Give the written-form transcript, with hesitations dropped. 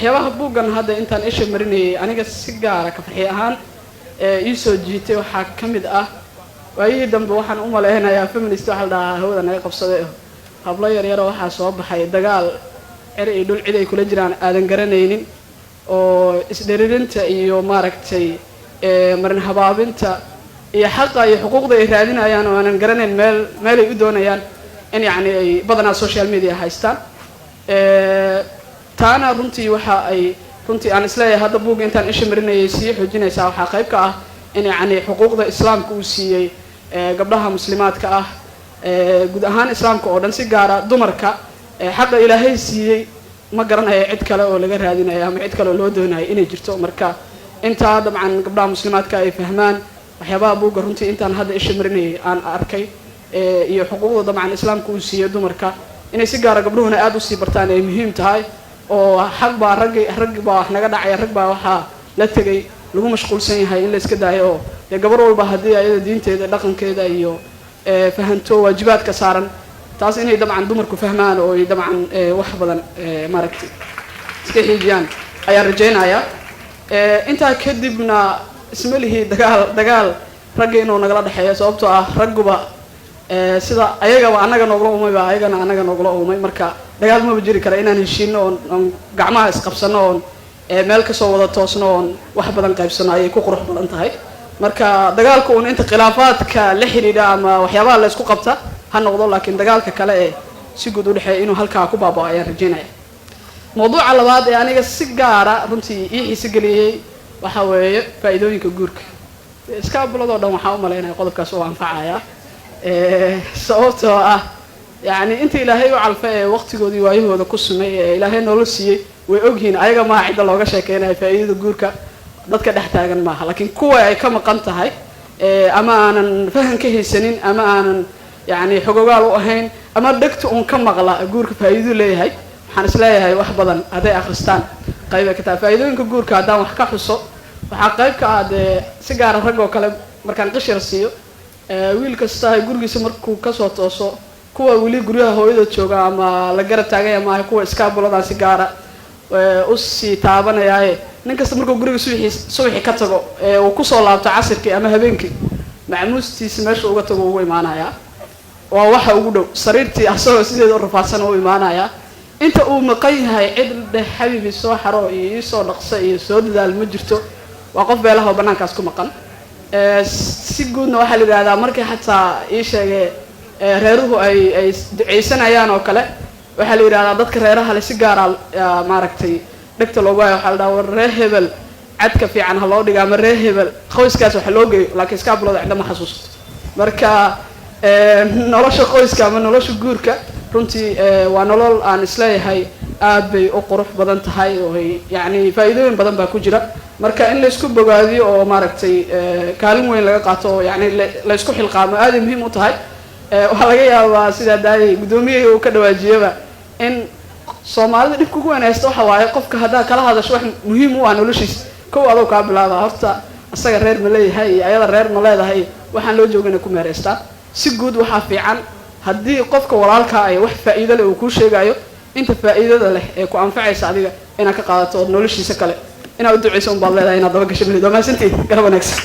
waxyaabaha buuggan hadda intaan isha marinayay aniga si gaara ka farxi ahaan ii soo jiitay waxaa ka mid ah waayihii dambe waxaan u maleynayaa feminist waxa la dhahaa hawada naga qabsaday hablo yaryaro waxaa soo baxay dagaal cir iyo dhul cid ay kula jiraan aadan garanaynin oo isdhiririnta iyo maaragtay marin habaabinta iyo xaqa iyo xuquuqda ay raadinayaan oo aanan garanayn meel ay u doonayaan in yacni ay badanaa social media haystaan taana runtii waxa ay runtii aan isleeyahay hadda buugga intaan isha marinayay sii xoojinaysaa waxaa qayb ka ah in yacni xuquuqda islaamka uu siiyey gabdhaha muslimaadka ah guud ahaan islaamka oo dhan si gaara dumarka xaqa ilaahay siiyey ma garanayo cid kale oo laga raadinayo ama cid kale oo loo doonayo inay jirto marka intaa dabcan gabdhaha muslimaadka ay fahmaan waxyaabaha buugga runtii intaan hadda isha marinayay aan arkay iyo xuquuqda dabcan islaamka uu siiyey dumarka inay si gaara gabdhuhuna aad usii bartaan ay muhiim tahay oo xaq baa rag baa wax naga dhacay rag baa waxaa la tegay lagu mashquulsan yahay in la iska daayo oo gabar walba haddii ayada diinteeda dhaqankeeda iyo fahanto waajibaadka saaran taas inay dabcan dumarku fahmaan oo ay dabcan wax badan maaragtay iska xiijiyaan ayaan rajaynayaa intaa kadibna isma lihi dagaal ragga inuu nagala dhexeeyo sababtoo ah ragguba sida ayagaba anaga noogula umayba ayagana anaga noogula umay marka dagaal maba jiri kara inaan heshiino oon gacmaha isqabsano oon meel kasoo wada toosno oon wax badan qaybsano ayay ku qurux badan tahay marka dagaalka uun inta khilaafaadka la xidhiidha ama waxyaabaha la isku qabta ha noqdo laakiin dagaalka kale si guud u dhexeeya inuu halkaa ku baabao ayaan rajaynaya mawduuca labaad aniga si gaara runtii ii xiise geliyey waxa weeye faa'iidooyinka guurka iskaabuladoo dhan waxaan u malaynaya qodobkaas oo anfacaya sababtoo ah يعني أنت إلهي وعلفاء وقت جودي وعيه هذا قسمة إلهي نولسيه وأجهين أيها ما عند الله قشة كأنه فايدة جورك ضدك نحتاج معها لكن كوا كم قنت هاي أما أنا فهم كه سنين أما أنا يعني حقوق على أهين أما دكت كم مغلا جورك فايدة ليه هاي حنسلاها هاي وحبضا هذا آخرستان قريبا كتاب فايدة إنك جورك هذا وحكى حصة وحقيقة كعاد سجارة رجوا كلام مركان قشر سيو ويل كستاه جورك سمركو كسوة توصو kuwa wali guryaha hooyada jooga ama la garab taagay ama kuwa iskaabulada si gaara u si taabanayay nin kasta markuu guriga suuxi ka tago uu ku soo laabto casirkii ama habeenkii macmuustiisa meesha uga tago uu imaanaya waa waxa ugu dhow sariirtii asoo sideeda u rafaadsan uu imaanaya inta uu maqan yahay cid xabiibi soo xaro iyo soo dhaqso iyo soo dadaal ma jirto waa qof beelaha banaankaas ku maqan si guudna waxa la yiraahdaa markii xataa ii sheegay reeruhu ay duceysanayaan oo kale waxa la yiraahdaa dadka reeraha la si gaar ah maaragtay dhagta loogu hayo waxa la dhahaa reer hebel cadka fiican ha loo dhigaa ama reer hebel qoyskaas waxa loo geeyo laakiin iskaabulada cidna ma xasuusto marka nolosha qoyska ama nolosha guurka runtii waa nolol aan isleeyahay aad bay u qurux badan tahay oo yani faa'iidooyin badan baa ku jira marka in la isku bogaadiyo oo maaragtay kaalin weyn laga qaato yani la isku xilqaamo aad muhiim u tahay waxa laga yaabaa sida daay gudoomiyaha uu ka dhawaajiyaba in Soomaalida dib kugu wanaagsan waxa waaye qofka hadaa kala hadasho wax muhiim u ah noloshiisa kow adoo ka bilaaba horta asaga reer ma leeyahay ayada reer ma leedahay waxaan loo joogana ku meereystaa si guud waxa fiican hadii qofka walaalka ay wax faa'iido leh uu ku sheegayo inta faa'iidada leh ee ku anfacaysa adiga inaad ka qaadato noloshiisa kale inaad u duceyso baad leedahay inaad daba gasho ma santii garab wanaagsan